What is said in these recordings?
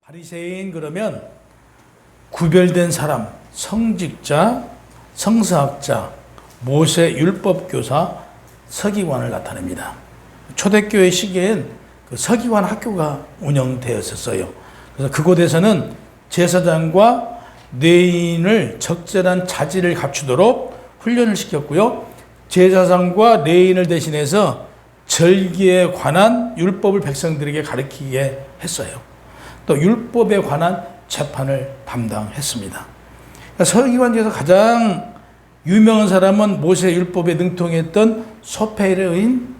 바리새인 그러면 구별된 사람, 성직자, 성서학자, 모세 율법교사, 서기관을 나타냅니다. 초대교회 시기엔 그 서기관 학교가 운영되었었어요. 그래서 그곳에서는 제사장과 레위인을 적절한 자질을 갖추도록 훈련을 시켰고요. 제사장과 레위인을 대신해서 절기에 관한 율법을 백성들에게 가르치게 했어요. 또 율법에 관한 재판을 담당했습니다. 그러니까 서기관 중에서 가장 유명한 사람은 모세 율법에 능통했던 소페르인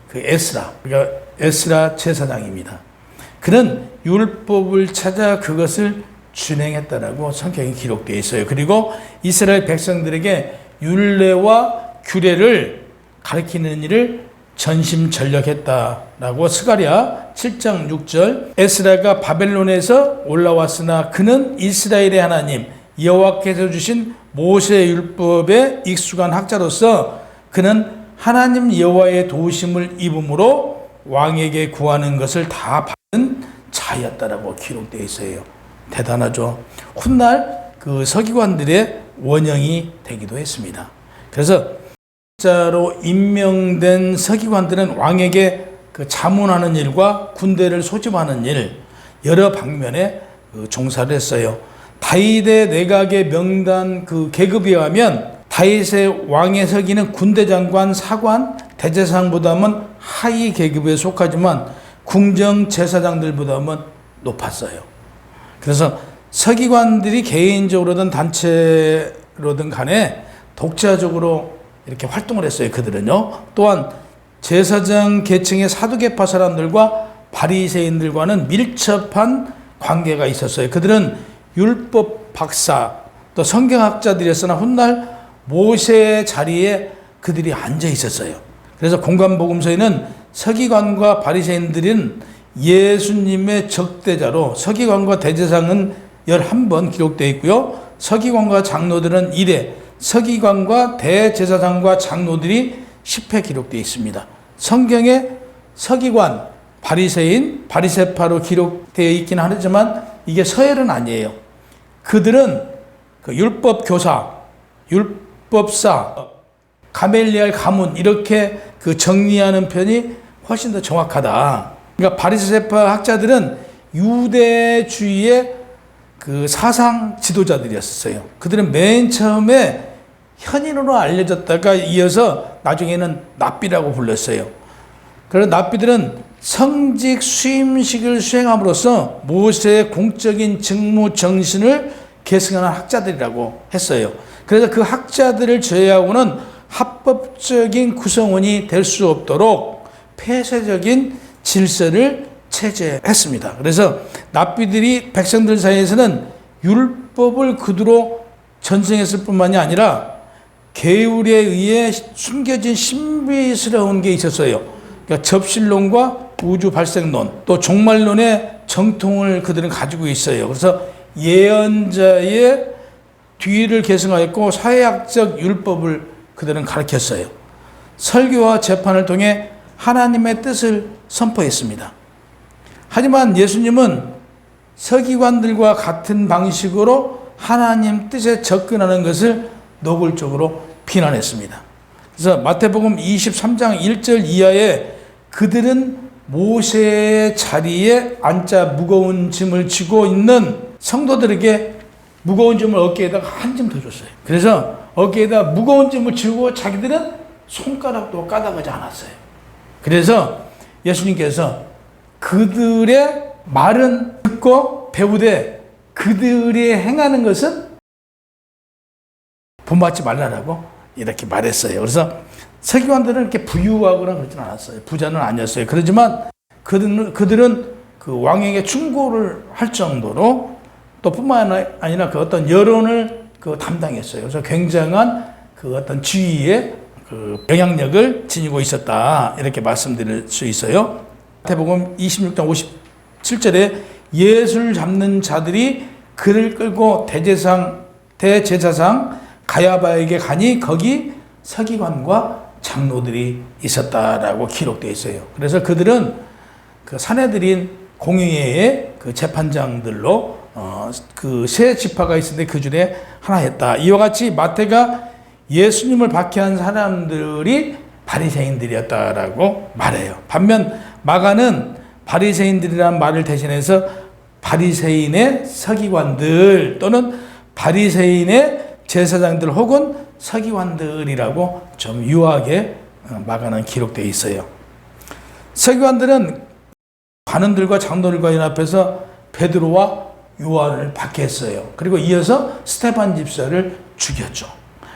그 에스라, 그러니까 에스라 제사장입니다. 그는 율법을 찾아 그것을 준행했다라고 성경에 기록되어 있어요. 그리고 이스라엘 백성들에게 율례와 규례를 가르치는 일을 전심전력했다라고 스가랴 7장 6절 에스라가 바벨론에서 올라왔으나 그는 이스라엘의 하나님 여호와께서 주신 모세 율법에 익숙한 학자로서 그는 하나님 여호와의 도우심을 입음으로 왕에게 구하는 것을 다 받은 자였다라고 기록되어 있어요. 대단하죠. 훗날 그 서기관들의 원형이 되기도 했습니다. 그래서 자로 임명된 서기관들은 왕에게 그 자문하는 일과 군대를 소집하는 일 여러 방면에 종사를 했어요. 다윗의 내각의 명단 그 계급에 의하면 다윗의 왕의 서기는 군대장관, 사관, 대제사장보다는 하위 계급에 속하지만 궁정 제사장들보다는 높았어요. 그래서 서기관들이 개인적으로든 단체로든 간에 독자적으로 이렇게 활동을 했어요. 그들은요. 또한 제사장 계층의 사두개파 사람들과 바리새인들과는 밀접한 관계가 있었어요. 그들은 율법 박사 또 성경학자들이었으나 훗날 모세의 자리에 그들이 앉아 있었어요. 그래서 공관복음서에는 서기관과 바리새인들은 예수님의 적대자로 서기관과 대제사장은 11번 기록되어 있고요. 서기관과 장로들은 1회, 서기관과 대제사장과 장로들이 10회 기록되어 있습니다. 성경에 서기관, 바리새인, 바리새파로 기록되어 있긴 하지만 이게 서열은 아니에요. 그들은 그 율법 교사, 율법사, 가멜리알 가문 이렇게 그 정리하는 편이 훨씬 더 정확하다. 그러니까 바리새파 학자들은 유대주의의 그 사상 지도자들이었어요. 그들은 맨 처음에 현인으로 알려졌다가 이어서 나중에는 납비라고 불렀어요. 그래서 납비들은 성직 수임식을 수행함으로써 모세의 공적인 직무 정신을 계승하는 학자들이라고 했어요. 그래서 그 학자들을 제외하고는 합법적인 구성원이 될 수 없도록 폐쇄적인 질서를 체제했습니다. 그래서 납비들이 백성들 사이에서는 율법을 그대로 전승했을 뿐만이 아니라 계율에 의해 숨겨진 신비스러운 게 있었어요. 그러니까 접실론과 우주 발생론, 또 종말론의 정통을 그들은 가지고 있어요. 그래서 예언자의 뒤를 계승하였고 사회학적 율법을 그들은 가르쳤어요. 설교와 재판을 통해 하나님의 뜻을 선포했습니다. 하지만 예수님은 서기관들과 같은 방식으로 하나님 뜻에 접근하는 것을 노골적으로 비난했습니다. 그래서 마태복음 23장 1절 이하에 그들은 모세의 자리에 앉아 무거운 짐을 지고 있는 성도들에게 무거운 짐을 어깨에다가 한 짐 더 줬어요. 그래서 어깨에다 무거운 짐을 지고 자기들은 손가락도 까닥하지 않았어요. 그래서 예수님께서 그들의 말은 듣고 배우되 그들이 행하는 것은 본받지 말라라고 이렇게 말했어요. 그래서 서기관들은 이렇게 부유하거나 그러진 않았어요. 부자는 아니었어요. 그렇지만 그들은 그 왕에게 충고를 할 정도로 또 뿐만 아니라 그 어떤 여론을 그 담당했어요. 그래서 굉장한 그 어떤 지위의 그 영향력을 지니고 있었다. 이렇게 말씀드릴 수 있어요. 마태복음 26장 57절에 예수를 잡는 자들이 그를 끌고 대제사장 가야바에게 가니 거기 서기관과 장로들이 있었다라고 기록되어 있어요. 그래서 그들은 그 사내들인 공의회의 그 재판장들로 그 세 지파가 있었는데 그 중에 하나였다. 이와 같이 마태가 예수님을 박해한 사람들이 바리새인들이었다라고 말해요. 반면 마가는 바리새인들이라는 말을 대신해서 바리새인의 서기관들 또는 바리새인의 제사장들 혹은 서기관들이라고 좀 유하게 마가는 기록되어 있어요. 서기관들은 관원들과 장로들과 연합해서 베드로와 요한을 박해했어요. 그리고 이어서 스데반 집사를 죽였죠.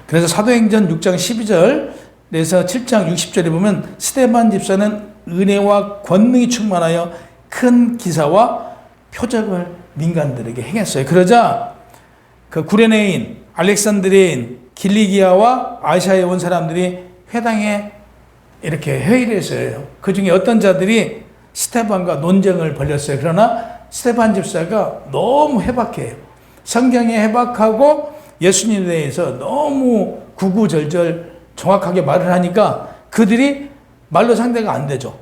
그래서 사도행전 6장 12절에서 7장 60절에 보면 스데반 집사는 은혜와 권능이 충만하여 큰 기사와 표적을 민간들에게 행했어요. 그러자 그 구레네인, 알렉산드리인, 길리기아와 아시아에 온 사람들이 회당에 이렇게 회의를 했어요. 그 중에 어떤 자들이 스데반과 논쟁을 벌였어요. 그러나 스데반 집사가 너무 해박해요. 성경에 해박하고 예수님에 대해서 너무 구구절절 정확하게 말을 하니까 그들이 말로 상대가 안 되죠.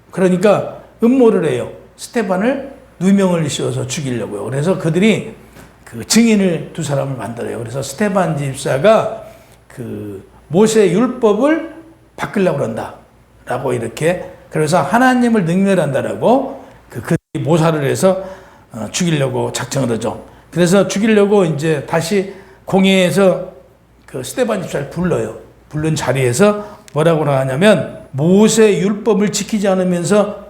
그러니까 음모를 해요. 스데반을 누명을 씌워서 죽이려고요. 그래서 그들이 그 증인을 두 사람을 만들어요. 그래서 스데반 집사가 그 모세 율법을 바꾸려고 그런다. 라고 이렇게 그래서 하나님을 능멸한다라고 그들이 모사를 해서 죽이려고 작정을 하죠. 그래서 죽이려고 이제 다시 공회에서 그 스데반 집사를 불러요. 부른 자리에서 뭐라고 하냐면 모세 율법을 지키지 않으면서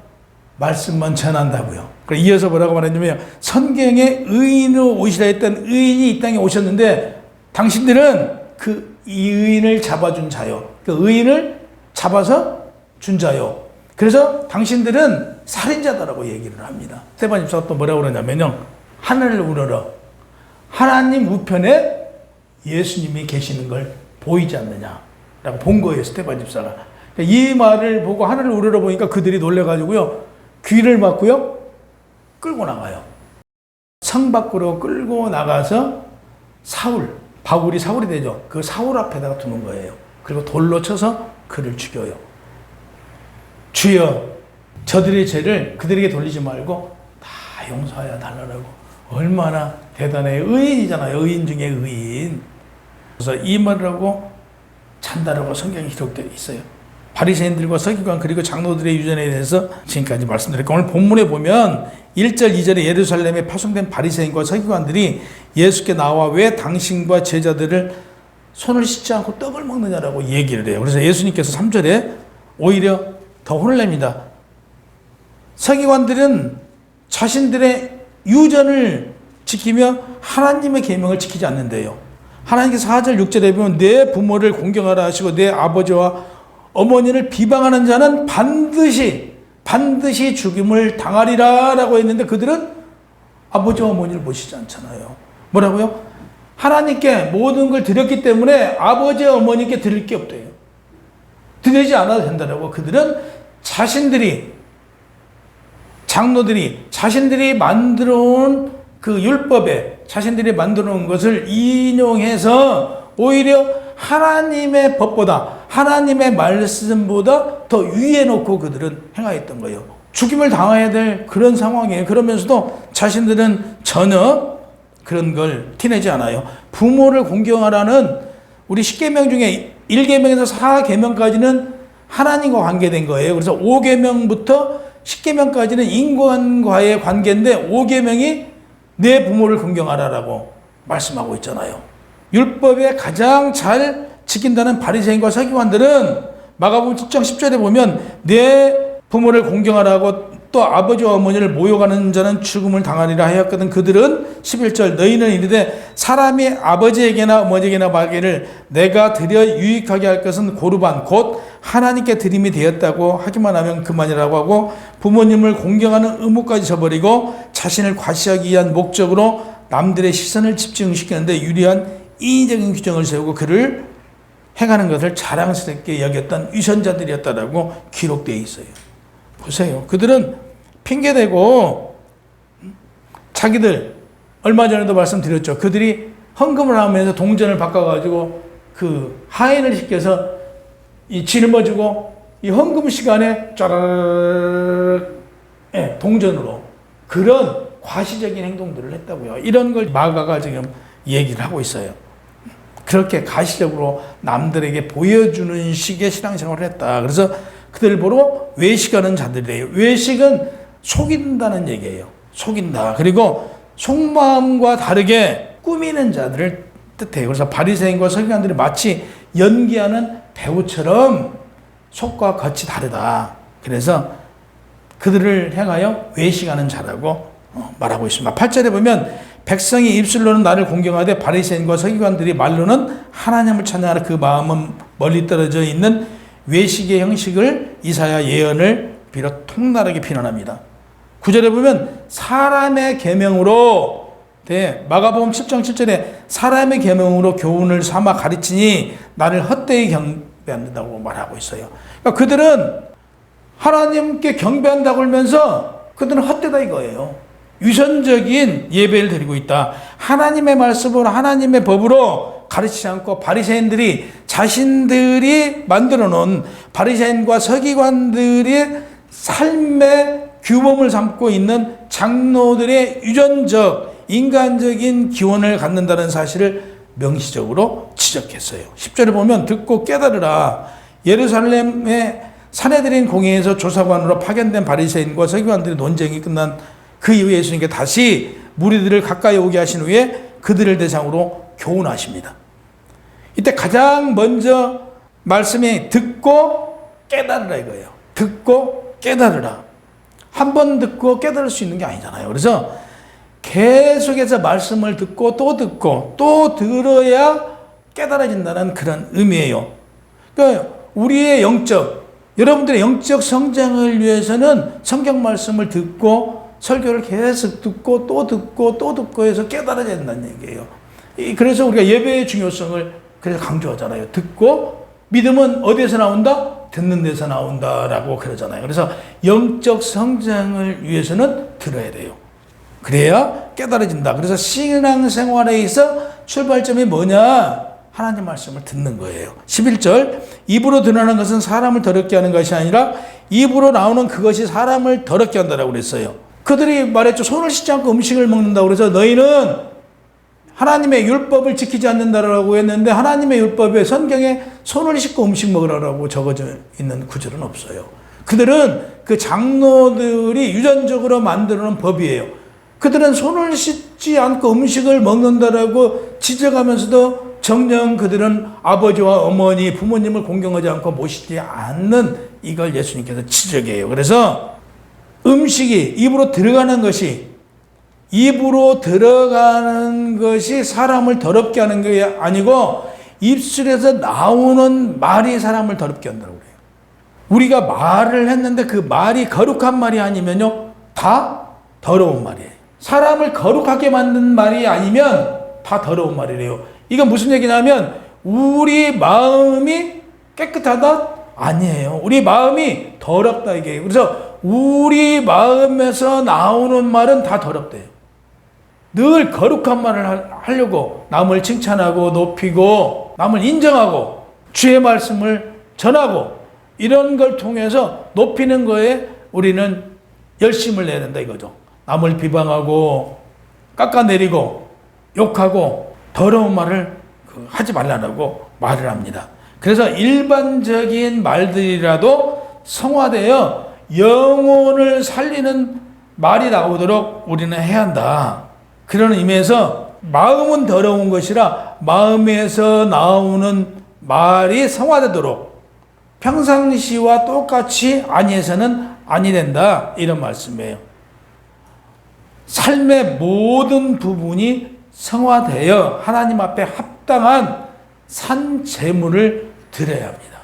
말씀만 전한다고요. 그래서 이어서 뭐라고 말했냐면 성경에 의인으로 오시라 했던 의인이 이 땅에 오셨는데 당신들은 그 의인을 잡아준 자요. 그 의인을 잡아서 준 자요. 그래서 당신들은 살인자다라고 얘기를 합니다. 스데반 집사가 또 뭐라고 그러냐면요. 하늘을 우러러 하나님 우편에 예수님이 계시는 걸 보이지 않느냐라고 본 거예요. 스데반 집사가. 이 말을 보고 하늘을 우러러 보니까 그들이 놀래가지고요. 귀를 막고요. 끌고 나가요. 성 밖으로 끌고 나가서 바울이 사울이 되죠. 그 사울 앞에다가 두는 거예요. 그리고 돌로 쳐서 그를 죽여요. 주여 저들의 죄를 그들에게 돌리지 말고 다 용서하여 달라고. 얼마나 대단해요. 의인이잖아요. 의인 중에 의인. 그래서 이 말을 하고 잔다라고 성경에 기록되어 있어요. 바리새인들과 서기관 그리고 장로들의 유전에 대해서 지금까지 말씀드렸고 오늘 본문에 보면 1절 2절에 예루살렘에 파송된 바리새인과 서기관들이 예수께 나와 왜 당신과 제자들을 손을 씻지 않고 떡을 먹느냐라고 얘기를 해요. 그래서 예수님께서 3절에 오히려 더 혼을 냅니다. 서기관들은 자신들의 유전을 지키며 하나님의 계명을 지키지 않는데요. 하나님께서 4절 6절에 보면 내 부모를 공경하라 하시고 내 아버지와 어머니를 비방하는 자는 반드시 죽임을 당하리라 라고 했는데 그들은 아버지와 어머니를 모시지 않잖아요. 뭐라고요? 하나님께 모든 걸 드렸기 때문에 아버지와 어머니께 드릴 게 없대요. 드리지 않아도 된다라고 그들은 장로들이 자신들이 만들어 온 그 율법에 자신들이 만들어 온 것을 인용해서 오히려 하나님의 법보다 하나님의 말씀보다 더 위에 놓고 그들은 행하였던 거예요. 죽임을 당해야 될 그런 상황이에요. 그러면서도 자신들은 전혀 그런 걸 티내지 않아요. 부모를 공경하라는 우리 10계명 중에 1계명에서 4계명까지는 하나님과 관계된 거예요. 그래서 5계명부터 10계명까지는 인간과의 관계인데 5계명이 내 부모를 공경하라라고 말씀하고 있잖아요. 율법에 가장 잘 지킨다는 바리새인과 서기관들은 마가복음 7장 10절에 보면 내 부모를 공경하라고 또 아버지와 어머니를 모욕하는 자는 죽음을 당하리라 하였거든. 그들은 11절 너희는 이르되 사람이 아버지에게나 어머니에게나 말하기를 내가 드려 유익하게 할 것은 고르반 곧 하나님께 드림이 되었다고 하기만 하면 그만이라고 하고 부모님을 공경하는 의무까지 저버리고 자신을 과시하기 위한 목적으로 남들의 시선을 집중시키는데 유리한 인위적인 규정을 세우고 그를 행하는 것을 자랑스럽게 여겼던 위선자들이었다라고 기록되어 있어요. 보세요. 그들은 핑계대고 자기들 얼마 전에도 말씀드렸죠. 그들이 헌금을 하면서 동전을 바꿔가지고 그 하인을 시켜서 이 짊어지고 이 헌금 시간에 짜라락 동전으로 그런 과시적인 행동들을 했다고요. 이런 걸 마가가 지금 얘기를 하고 있어요. 그렇게 가시적으로 남들에게 보여주는 식의 신앙생활을 했다. 그래서 그들을 보러 외식하는 자들이래요. 외식은 속인다는 얘기예요. 속인다. 그리고 속마음과 다르게 꾸미는 자들을 뜻해요. 그래서 바리새인과 서기관들이 마치 연기하는 배우처럼 속과 겉이 다르다. 그래서 그들을 향하여 외식하는 자라고 말하고 있습니다. 8절에 보면 백성이 입술로는 나를 공경하되 바리새인과 서기관들이 말로는 하나님을 찬양하는 그 마음은 멀리 떨어져 있는 외식의 형식을 이사야 예언을 비롯 통날하게 비난합니다. 9절에 보면 사람의 계명으로 마가복음 7장 7절에 사람의 계명으로 교훈을 삼아 가르치니 나를 헛되이 경배한다고 말하고 있어요. 그러니까 그들은 하나님께 경배한다고 하면서 그들은 헛되다 이거예요. 유선적인 예배를 드리고 있다. 하나님의 말씀으로 하나님의 법으로 가르치지 않고 바리새인들이 자신들이 만들어 놓은 바리새인과 서기관들의 삶의 규범을 삼고 있는 장로들의 유전적 인간적인 기원을 갖는다는 사실을 명시적으로 지적했어요. 10절에 보면 듣고 깨달으라. 예루살렘의 사내들인 공회에서 조사관으로 파견된 바리새인과 서기관들의 논쟁이 끝난 그 이후에 예수님께 다시 무리들을 가까이 오게 하신 후에 그들을 대상으로 교훈하십니다. 이때 가장 먼저 말씀이 듣고 깨달으라 이거예요. 듣고 깨달으라. 한 번 듣고 깨달을 수 있는 게 아니잖아요. 그래서 계속해서 말씀을 듣고 또 들어야 깨달아진다는 그런 의미예요. 그러니까 우리의 여러분들의 영적 성장을 위해서는 성경 말씀을 듣고 설교를 계속 듣고 또 듣고 해서 깨달아야 된다는 얘기예요. 그래서 우리가 예배의 중요성을 그래서 강조하잖아요. 듣고 믿음은 어디에서 나온다? 듣는 데서 나온다라고 그러잖아요. 그래서 영적 성장을 위해서는 들어야 돼요. 그래야 깨달아진다. 그래서 신앙생활에 있어 출발점이 뭐냐? 하나님 말씀을 듣는 거예요. 11절 입으로 드러나는 것은 사람을 더럽게 하는 것이 아니라 입으로 나오는 그것이 사람을 더럽게 한다라고 그랬어요. 그들이 말했죠. 손을 씻지 않고 음식을 먹는다고 그래서 너희는 하나님의 율법을 지키지 않는다라고 했는데 하나님의 율법에 성경에 손을 씻고 음식 먹으라고 적어져 있는 구절은 없어요. 그들은 그 장로들이 유전적으로 만들어 놓은 법이에요. 그들은 손을 씻지 않고 음식을 먹는다라고 지적하면서도 정녕 그들은 아버지와 어머니, 부모님을 공경하지 않고 모시지 않는 이걸 예수님께서 지적해요. 그래서 음식이 입으로 들어가는 것이 사람을 더럽게 하는 게 아니고 입술에서 나오는 말이 사람을 더럽게 한다고 그래요. 우리가 말을 했는데 그 말이 거룩한 말이 아니면요 다 더러운 말이에요. 사람을 거룩하게 만든 말이 아니면 다 더러운 말이래요. 이건 무슨 얘기냐면 우리 마음이 깨끗하다? 아니에요. 우리 마음이 더럽다 이게. 그래서 우리 마음에서 나오는 말은 다 더럽대요. 늘 거룩한 말을 하려고 남을 칭찬하고 높이고 남을 인정하고 주의 말씀을 전하고 이런 걸 통해서 높이는 거에 우리는 열심을 내야 된다 이거죠. 남을 비방하고 깎아내리고 욕하고 더러운 말을 하지 말라고 말을 합니다. 그래서 일반적인 말들이라도 성화되어 영혼을 살리는 말이 나오도록 우리는 해야 한다. 그런 의미에서 마음은 더러운 것이라 마음에서 나오는 말이 성화되도록 평상시와 똑같이 아니해서는 아니 된다. 이런 말씀이에요. 삶의 모든 부분이 성화되어 하나님 앞에 합당한 산 제물을 드려야 합니다.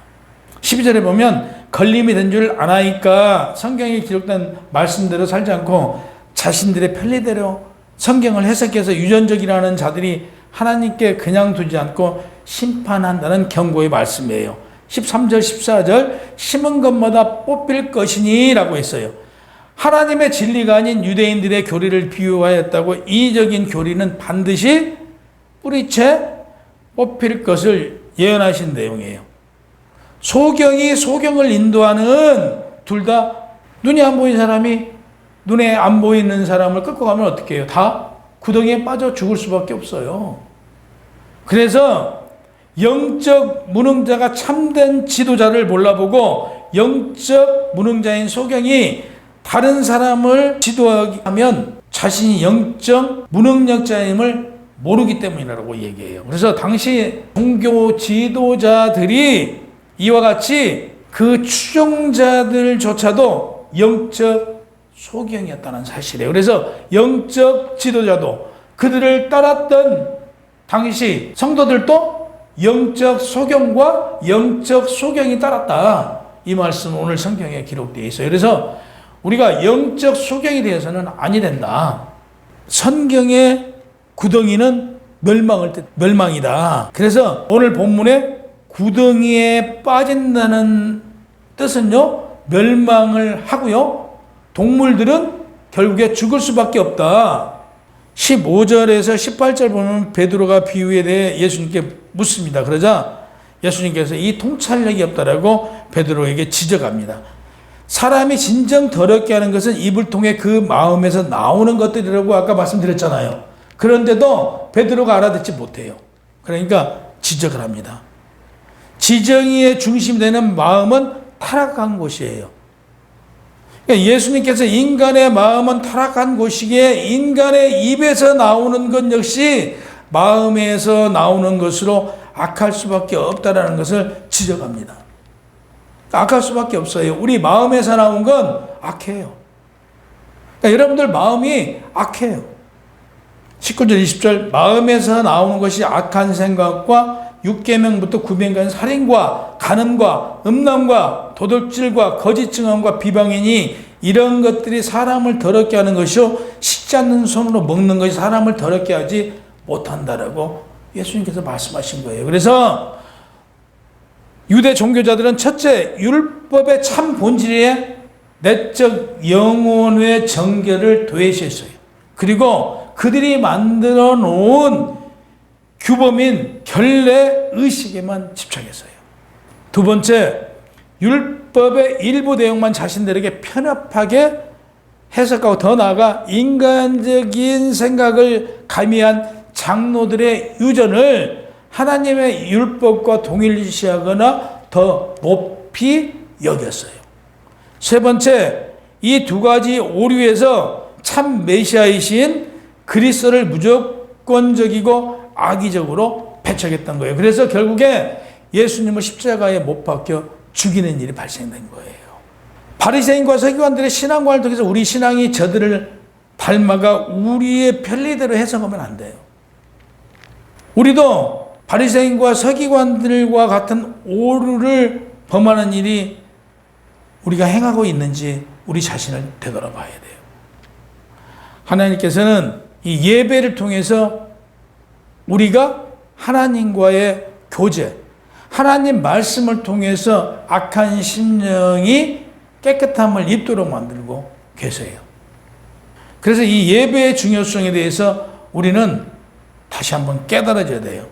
12절에 보면 걸림이 된 줄 아나이까 성경에 기록된 말씀대로 살지 않고 자신들의 편리대로 성경을 해석해서 유전적이라는 자들이 하나님께 그냥 두지 않고 심판한다는 경고의 말씀이에요. 13절 14절 심은 것마다 뽑힐 것이니 라고 했어요. 하나님의 진리가 아닌 유대인들의 교리를 비유하였다고 이적인 교리는 반드시 뿌리채 뽑힐 것을 예언하신 내용이에요. 소경이 소경을 인도하는 둘 다 눈이 안 보이는 사람이 눈에 안 보이는 사람을 끌고 가면 어떻게 해요? 다 구덩이에 빠져 죽을 수밖에 없어요. 그래서 영적 무능자가 참된 지도자를 몰라보고 영적 무능자인 소경이 다른 사람을 지도하면 자신이 영적 무능력자임을 모르기 때문이라고 얘기해요. 그래서 당시 종교 지도자들이 이와 같이 그 추종자들조차도 영적 소경이었다는 사실이에요. 그래서 영적 지도자도 그들을 따랐던 당시 성도들도 영적 소경과 영적 소경이 따랐다. 이 말씀 오늘 성경에 기록되어 있어요. 그래서 우리가 영적 소경이 되어서는 아니 된다. 성경의 구덩이는 멸망이다. 그래서 오늘 본문에 구덩이에 빠진다는 뜻은요, 멸망을 하고요, 동물들은 결국에 죽을 수밖에 없다. 15절에서 18절 보면 베드로가 비유에 대해 예수님께 묻습니다. 그러자 예수님께서 이 통찰력이 없다라고 베드로에게 지적합니다. 사람이 진정 더럽게 하는 것은 입을 통해 그 마음에서 나오는 것들이라고 아까 말씀드렸잖아요. 그런데도 베드로가 알아듣지 못해요. 그러니까 지적을 합니다. 지정의의 중심이 되는 마음은 타락한 곳이에요. 그러니까 예수님께서 인간의 마음은 타락한 곳이기에 인간의 입에서 나오는 것 역시 마음에서 나오는 것으로 악할 수밖에 없다라는 것을 지적합니다. 악할 수밖에 없어요. 우리 마음에서 나온 건 악해요. 그러니까 여러분들 마음이 악해요. 19절 20절 마음에서 나오는 것이 악한 생각과 6계명부터 9계명까지 살인과 간음과 음란과 도둑질과 거짓 증언과 비방이니 이런 것들이 사람을 더럽게 하는 것이요 식지 않는 손으로 먹는 것이 사람을 더럽게 하지 못한다라고 예수님께서 말씀하신 거예요. 그래서 유대 종교자들은 첫째 율법의 참 본질에 내적 영혼의 정결을 도외시했어요. 그리고 그들이 만들어 놓은 규범인 결례 의식에만 집착했어요. 두 번째, 율법의 일부 내용만 자신들에게 편협하게 해석하고 더 나아가 인간적인 생각을 가미한 장로들의 유전을 하나님의 율법과 동일시하거나 더 높이 여겼어요. 세 번째, 이 두 가지 오류에서 참 메시아이신 그리스도를 무조건적이고 악의적으로 배척했던 거예요. 그래서 결국에 예수님을 십자가에 못 박혀 죽이는 일이 발생된 거예요. 바리새인과 서기관들의 신앙관을 통해서 우리 신앙이 저들을 닮아가 우리의 편리대로 해석하면 안 돼요. 우리도 바리새인과 서기관들과 같은 오류를 범하는 일이 우리가 행하고 있는지 우리 자신을 되돌아봐야 돼요. 하나님께서는 이 예배를 통해서 우리가 하나님과의 교제, 하나님 말씀을 통해서 악한 심령이 깨끗함을 입도록 만들고 계세요. 그래서 이 예배의 중요성에 대해서 우리는 다시 한번 깨달아져야 돼요.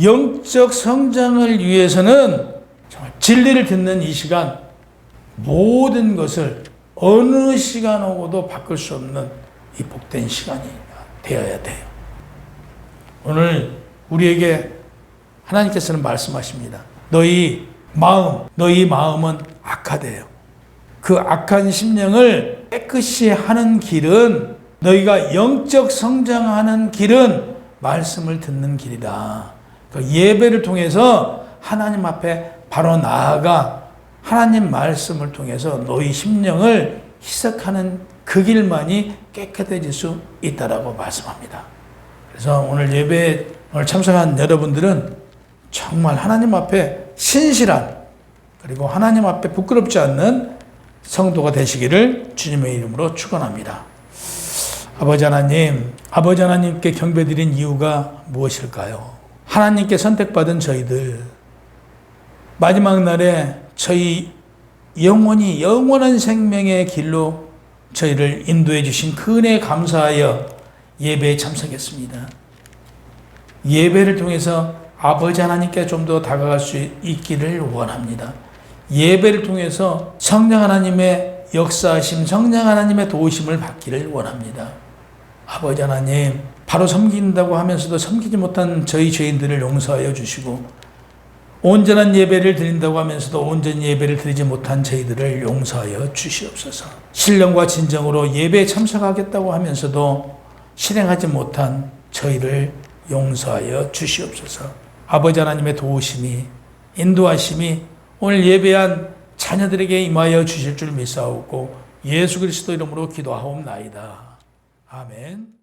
영적 성장을 위해서는 정말 진리를 듣는 이 시간, 모든 것을 어느 시간 오고도 바꿀 수 없는 이 복된 시간이 되어야 돼요. 오늘 우리에게 하나님께서는 말씀하십니다. 너희 마음은 악하대요. 그 악한 심령을 깨끗이 하는 길은, 너희가 영적 성장하는 길은 말씀을 듣는 길이다. 그 예배를 통해서 하나님 앞에 바로 나아가 하나님 말씀을 통해서 너희 심령을 희석하는 그 길만이 깨끗해질 수 있다라고 말씀합니다. 그래서 오늘 예배에 참석한 여러분들은 정말 하나님 앞에 신실한, 그리고 하나님 앞에 부끄럽지 않는 성도가 되시기를 주님의 이름으로 축원합니다. 아버지 하나님께 경배드린 이유가 무엇일까요? 하나님께 선택받은 저희들, 마지막 날에 저희 영원한 생명의 길로 저희를 인도해 주신 그 은혜에 감사하여 예배에 참석했습니다. 예배를 통해서 아버지 하나님께 좀 더 다가갈 수 있기를 원합니다. 예배를 통해서 성령 하나님의 역사하심 성령 하나님의 도우심을 받기를 원합니다. 아버지 하나님, 바로 섬긴다고 하면서도 섬기지 못한 저희 죄인들을 용서하여 주시고, 온전한 예배를 드린다고 하면서도 온전히 예배를 드리지 못한 저희들을 용서하여 주시옵소서. 신령과 진정으로 예배에 참석하겠다고 하면서도 실행하지 못한 저희를 용서하여 주시옵소서. 아버지 하나님의 도우심이, 인도하심이 오늘 예배한 자녀들에게 임하여 주실 줄 믿사오고 예수 그리스도 이름으로 기도하옵나이다. 아멘.